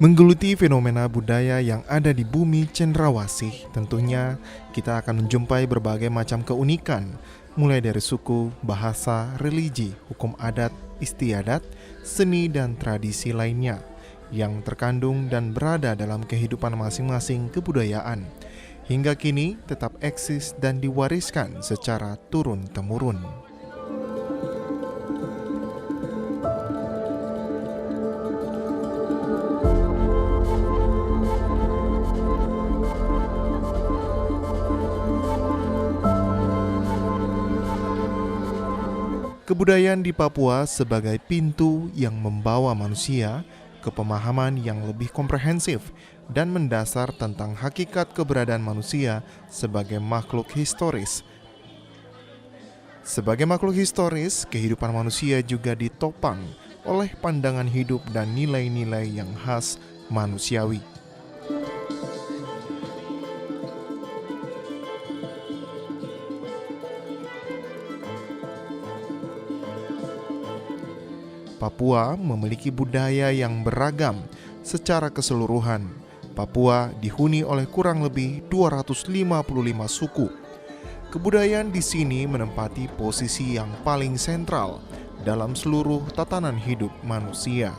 Menggeluti fenomena budaya yang ada di bumi cendrawasih, tentunya kita akan menjumpai berbagai macam keunikan, mulai dari suku, bahasa, religi, hukum adat, istiadat, seni dan tradisi lainnya yang terkandung dan berada dalam kehidupan masing-masing kebudayaan. Hingga kini tetap eksis dan diwariskan secara turun-temurun. Kebudayaan di Papua sebagai pintu yang membawa manusia ke pemahaman yang lebih komprehensif dan mendasar tentang hakikat keberadaan manusia sebagai makhluk historis. Sebagai makhluk historis, kehidupan manusia juga ditopang oleh pandangan hidup dan nilai-nilai yang khas manusiawi. Papua memiliki budaya yang beragam secara keseluruhan. Papua dihuni oleh kurang lebih 255 suku. Kebudayaan di sini menempati posisi yang paling sentral dalam seluruh tatanan hidup manusia.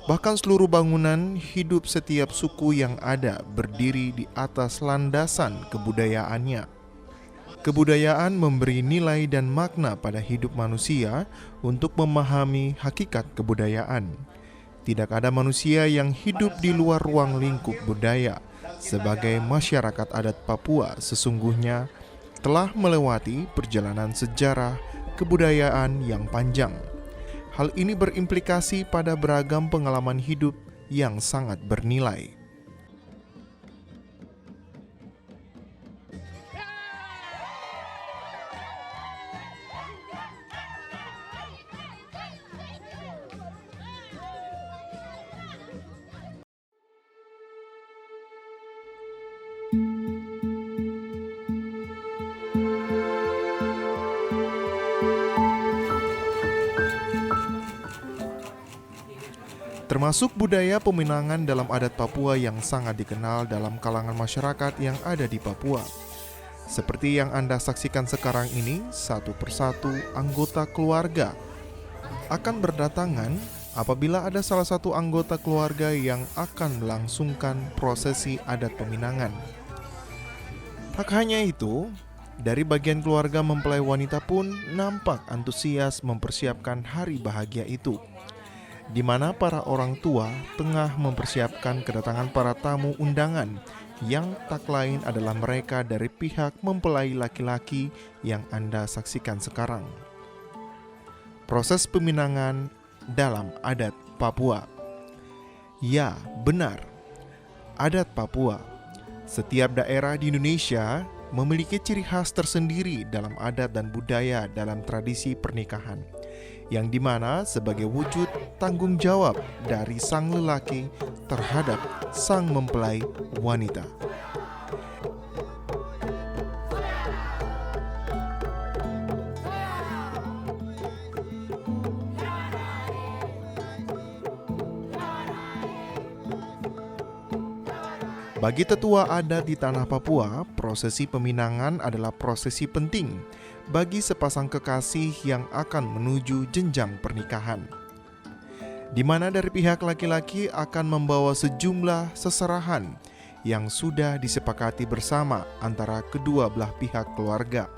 Bahkan seluruh bangunan hidup setiap suku yang ada berdiri di atas landasan kebudayaannya. Kebudayaan memberi nilai dan makna pada hidup manusia untuk memahami hakikat kebudayaan. Tidak ada manusia yang hidup di luar ruang lingkup budaya. Sebagai masyarakat adat Papua sesungguhnya telah melewati perjalanan sejarah kebudayaan yang panjang. Hal ini berimplikasi pada beragam pengalaman hidup yang sangat bernilai. Termasuk budaya peminangan dalam adat Papua yang sangat dikenal dalam kalangan masyarakat yang ada di Papua. Seperti yang Anda saksikan sekarang ini, satu persatu anggota keluarga akan berdatangan apabila ada salah satu anggota keluarga yang akan melangsungkan prosesi adat peminangan. Tak hanya itu, dari bagian keluarga mempelai wanita pun nampak antusias mempersiapkan hari bahagia itu, di mana para orang tua tengah mempersiapkan kedatangan para tamu undangan yang tak lain adalah mereka dari pihak mempelai laki-laki yang Anda saksikan sekarang. Proses peminangan dalam adat Papua. Ya, benar. Adat Papua. Setiap daerah di Indonesia memiliki ciri khas tersendiri dalam adat dan budaya dalam tradisi pernikahan, yang dimana sebagai wujud tanggung jawab dari sang lelaki terhadap sang mempelai wanita. Bagi tetua adat di tanah Papua, prosesi peminangan adalah prosesi penting bagi sepasang kekasih yang akan menuju jenjang pernikahan, di mana dari pihak laki-laki akan membawa sejumlah seserahan yang sudah disepakati bersama antara kedua belah pihak keluarga.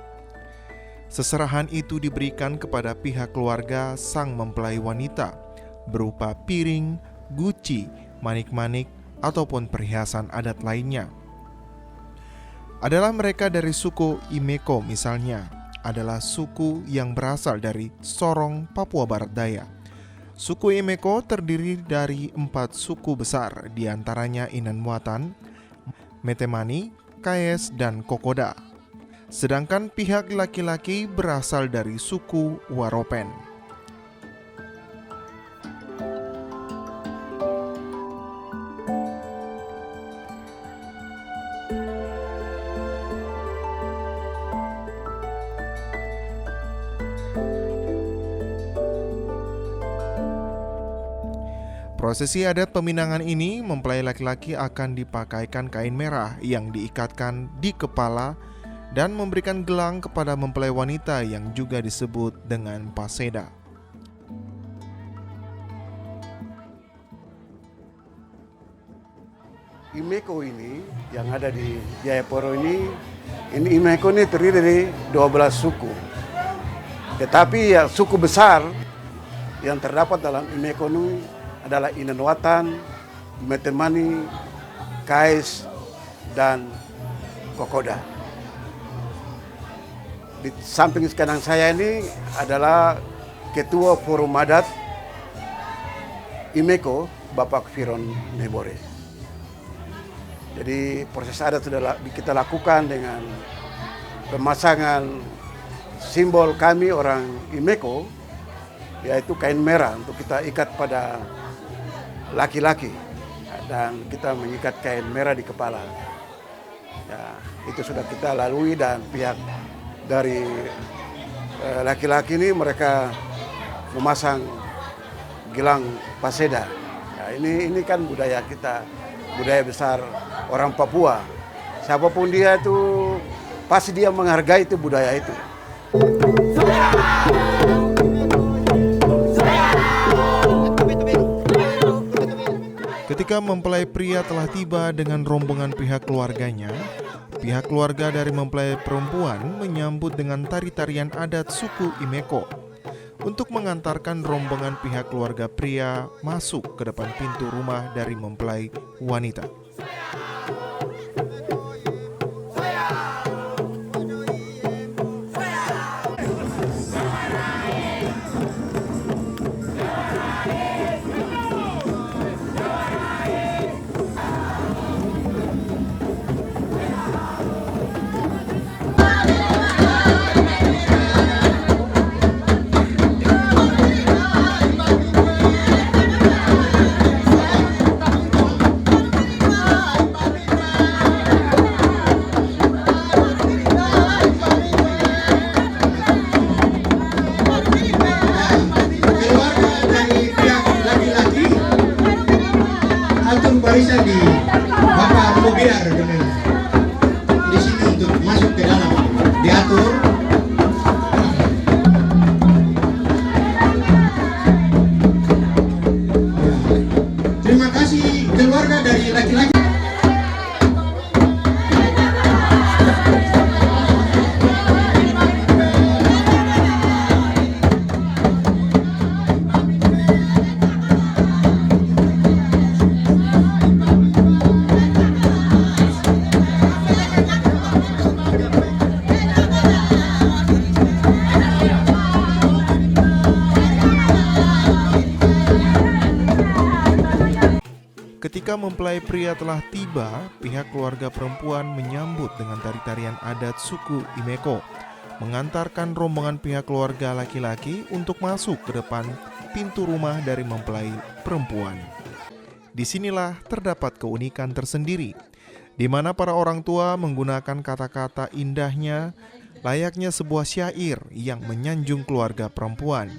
Seserahan itu diberikan kepada pihak keluarga sang mempelai wanita berupa piring, guci, manik-manik, ataupun perhiasan adat lainnya. Adalah mereka dari suku Imeko misalnya, adalah suku yang berasal dari Sorong, Papua Barat Daya. Suku Imeko terdiri dari 4 suku besar, diantaranya Inan Muatan, Metemani, Kayes, dan Kokoda. sedangkan pihak laki-laki berasal dari suku Waropen. Prosesi adat peminangan ini, mempelai laki-laki akan dipakaikan kain merah yang diikatkan di kepala dan memberikan gelang kepada mempelai wanita yang juga disebut dengan paseda. Imeko ini yang ada di Jayapura ini Imeko ini terdiri dari 12 suku. Tetapi ya suku besar yang terdapat dalam Imeko ini adalah Inanwatan, Metemani, Kais, dan Kokoda. Di samping kanan saya ini adalah Ketua Forum Adat Imeko, Bapak Firon Nebore. Jadi proses adat sudah kita lakukan dengan pemasangan simbol kami orang Imeko, yaitu kain merah untuk kita ikat pada laki-laki, dan kita mengikat kain merah di kepala. Ya, itu sudah kita lalui, dan pihak dari laki-laki ini mereka memasang gelang paseda. Ya, ini kan budaya kita, budaya besar orang Papua. Siapapun dia itu pasti dia menghargai itu budaya itu. Ketika mempelai pria telah tiba dengan rombongan pihak keluarganya, pihak keluarga dari mempelai perempuan menyambut dengan tari-tarian adat suku Imeko untuk mengantarkan rombongan pihak keluarga pria masuk ke depan pintu rumah dari mempelai wanita. Bisa di Bapak Mobiar di sini untuk masuk ke dalam diatur. Terima kasih keluarga dari laki-laki. Ketika mempelai pria telah tiba, pihak keluarga perempuan menyambut dengan tari-tarian adat suku Imeko, mengantarkan rombongan pihak keluarga laki-laki untuk masuk ke depan pintu rumah dari mempelai perempuan. Disinilah terdapat keunikan tersendiri, di mana para orang tua menggunakan kata-kata indahnya layaknya sebuah syair yang menyanjung keluarga perempuan.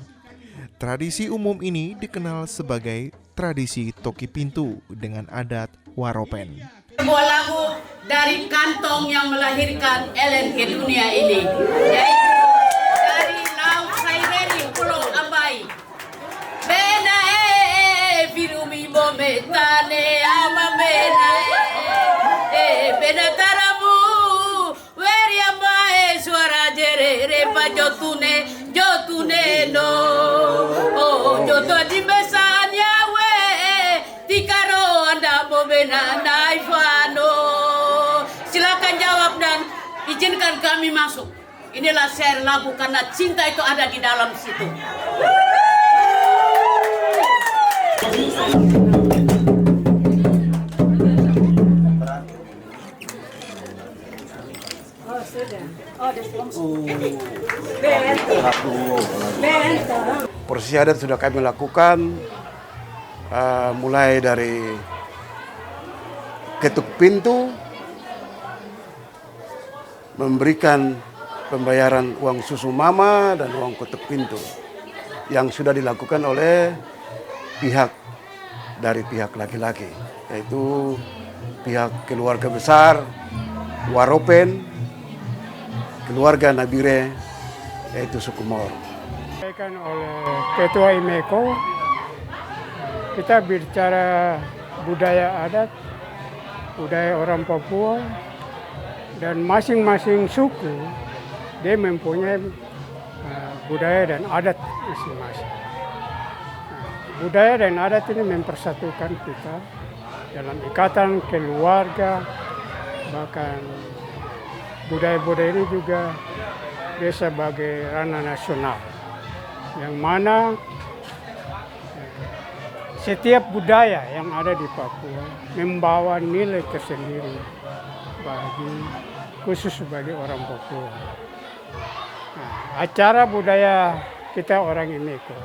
Tradisi umum ini dikenal sebagai tradisi toki pintu dengan adat Waropen. Sebuah lagu dari kantong yang melahirkan Ellen ke dunia ini, yaitu dari Laut Saireni Pulau Ambai. Bena virumi bometane amamena bena tarabu weri ambae suara jerere pa jotune no joto di besanya we tikaro anda bobena naifano. Silakan jawab dan izinkan kami masuk. Inilah share lagu karena cinta itu ada di dalam situ. Prosesi adat sudah kami lakukan, mulai dari ketuk pintu, memberikan pembayaran uang susu mama dan uang ketuk pintu yang sudah dilakukan oleh pihak laki-laki, yaitu pihak keluarga besar Waropen, keluarga Nabire, yaitu suku Mor. Disampaikan oleh Ketua IMECO, kita bicara budaya adat, budaya orang Papua, dan masing-masing suku dia mempunyai budaya dan adat masing-masing. Budaya dan adat ini mempersatukan kita dalam ikatan keluarga, bahkan budaya-budaya ini juga dia sebagai ranah nasional, yang mana setiap budaya yang ada di Papua membawa nilai tersendiri khusus bagi orang Papua. Nah, acara budaya kita orang IMECO,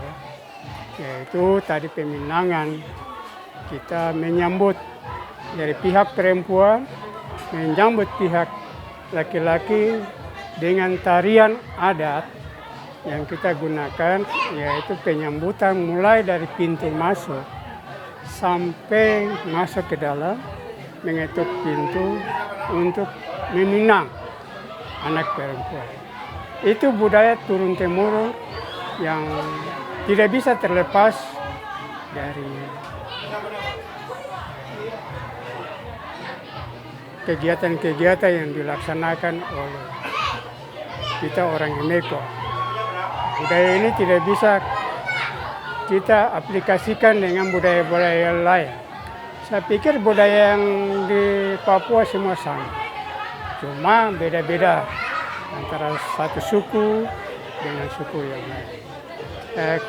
yaitu tadi peminangan, kita menyambut dari pihak perempuan, menyambut pihak laki-laki dengan tarian adat yang kita gunakan, yaitu penyambutan mulai dari pintu masuk sampai masuk ke dalam, mengetuk pintu untuk meminang anak perempuan. Itu budaya turun-temurun yang tidak bisa terlepas dari kegiatan-kegiatan yang dilaksanakan oleh kita orang IMECO. Budaya ini tidak bisa kita aplikasikan dengan budaya-budaya lain. Saya pikir budaya yang di Papua semua sama, cuma beda-beda antara satu suku dengan suku yang lain.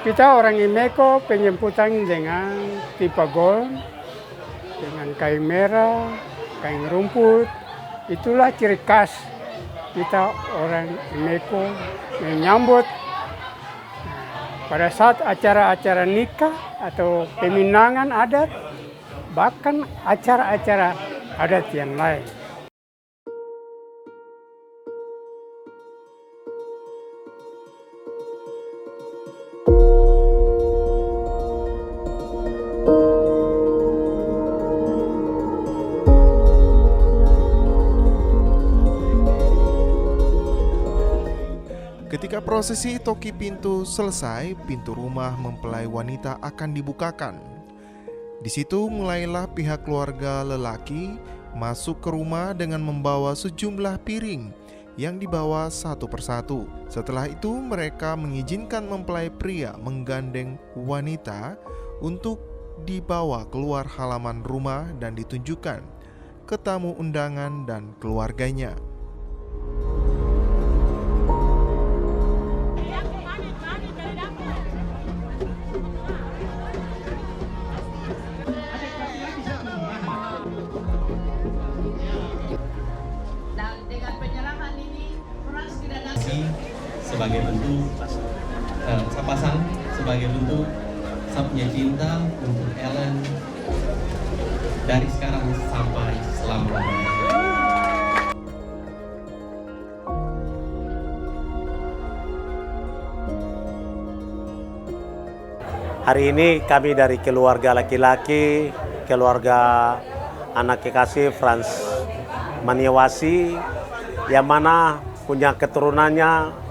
Kita orang IMECO penjemputan dengan tipagol, dengan kain merah, kain rumput. Itulah ciri khas kita orang IMECO menyambut pada saat acara-acara nikah atau peminangan adat, bahkan acara-acara adat yang lain. Ketika prosesi toki pintu selesai, pintu rumah mempelai wanita akan dibukakan. Di situ mulailah pihak keluarga lelaki masuk ke rumah dengan membawa sejumlah piring yang dibawa satu persatu. Setelah itu mereka mengizinkan mempelai pria menggandeng wanita untuk dibawa keluar halaman rumah dan ditunjukkan ke tamu undangan dan keluarganya. Sebagai bentuk sapasang, sebagai bentuk sapnya cinta untuk Ellen dari sekarang sampai selama-lamanya. Hari ini kami dari keluarga laki-laki, keluarga anak kekasih Frans Maniawasi, yang mana punya keturunannya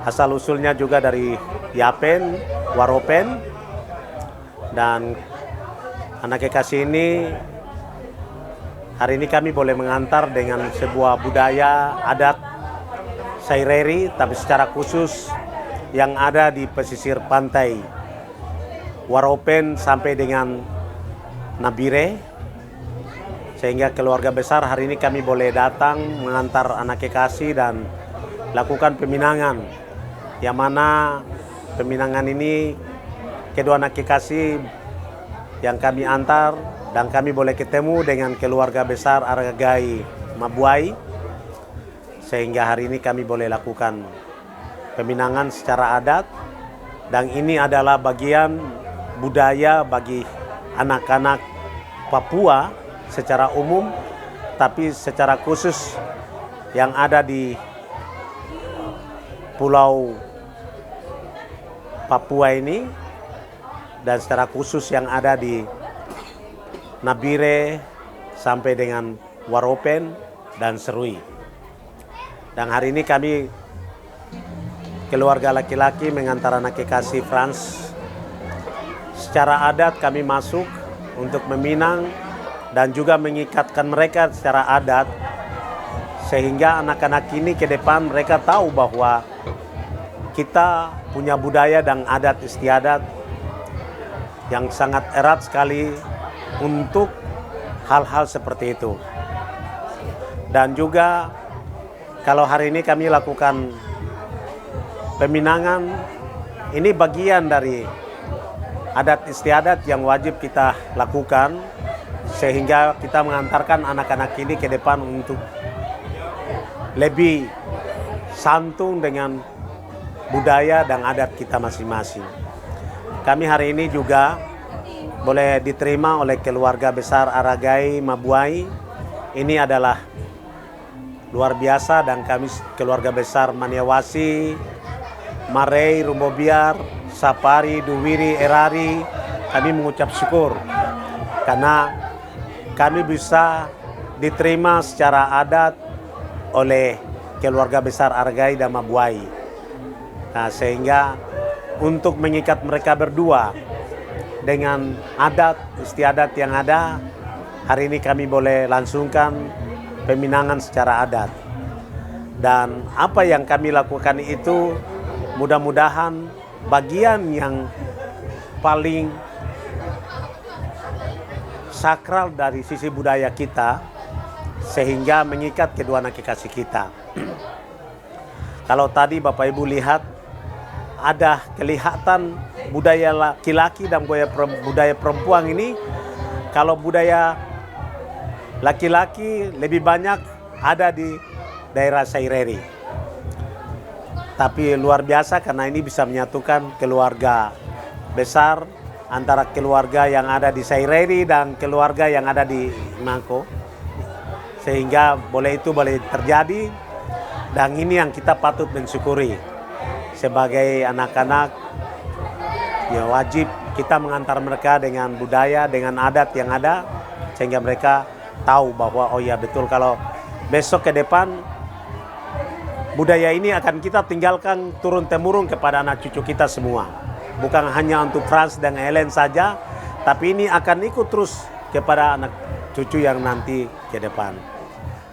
asal-usulnya juga dari Yapen, Waropen, dan anak kekasih ini hari ini kami boleh mengantar dengan sebuah budaya adat Saireri, tapi secara khusus yang ada di pesisir pantai Waropen sampai dengan Nabire, sehingga keluarga besar hari ini kami boleh datang mengantar anak kekasih dan lakukan peminangan, yang mana peminangan ini kedua anak kekasih yang kami antar dan kami boleh ketemu dengan keluarga besar Argagai Mabuai sehingga hari ini kami boleh lakukan peminangan secara adat, dan ini adalah bagian budaya bagi anak-anak Papua secara umum, tapi secara khusus yang ada di Pulau Papua ini, dan secara khusus yang ada di Nabire sampai dengan Waropen dan Serui. Dan hari ini kami keluarga laki-laki mengantar anak kekasih Frans. Secara adat kami masuk untuk meminang dan juga mengikatkan mereka secara adat, sehingga anak-anak ini ke depan mereka tahu bahwa kita punya budaya dan adat istiadat yang sangat erat sekali untuk hal-hal seperti itu. Dan juga kalau hari ini kami lakukan peminangan, ini bagian dari adat istiadat yang wajib kita lakukan, sehingga kita mengantarkan anak-anak ini ke depan untuk lebih santun dengan budaya dan adat kita masing-masing. Kami hari ini juga boleh diterima oleh keluarga besar Aragai Mabuai. Ini adalah luar biasa, dan kami keluarga besar Maniawasi, Marei, Rumbobiar, Sapari, Duwiri, Erari, kami mengucap syukur karena kami bisa diterima secara adat oleh keluarga besar Aragai dan Mabuai. Nah, sehingga untuk mengikat mereka berdua dengan adat istiadat yang ada, hari ini kami boleh langsungkan peminangan secara adat. Dan apa yang kami lakukan itu mudah-mudahan bagian yang paling sakral dari sisi budaya kita, sehingga mengikat kedua anak kekasih kita. Kalau tadi Bapak Ibu lihat, ada kelihatan budaya laki-laki dan budaya perempuan ini. Kalau budaya laki-laki lebih banyak ada di daerah Saireri. Tapi luar biasa karena ini bisa menyatukan keluarga besar antara keluarga yang ada di Saireri dan keluarga yang ada di Mangko. Sehingga boleh terjadi, dan ini yang kita patut mensyukuri. Sebagai anak-anak, ya wajib kita mengantar mereka dengan budaya, dengan adat yang ada, sehingga mereka tahu bahwa oh ya betul, kalau besok ke depan budaya ini akan kita tinggalkan turun-temurun kepada anak cucu kita semua. Bukan hanya untuk Frans dan Ellen saja, tapi ini akan ikut terus kepada anak cucu yang nanti ke depan.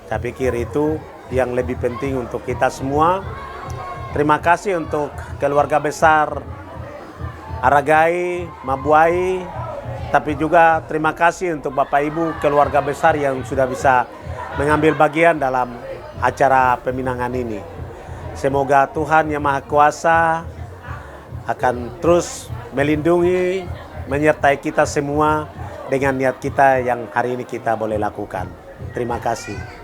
Saya pikir itu yang lebih penting untuk kita semua. Terima kasih untuk keluarga besar Aragai, Mabuai, tapi juga terima kasih untuk Bapak Ibu keluarga besar yang sudah bisa mengambil bagian dalam acara peminangan ini. Semoga Tuhan Yang Maha Kuasa akan terus melindungi, menyertai kita semua dengan niat kita yang hari ini kita boleh lakukan. Terima kasih.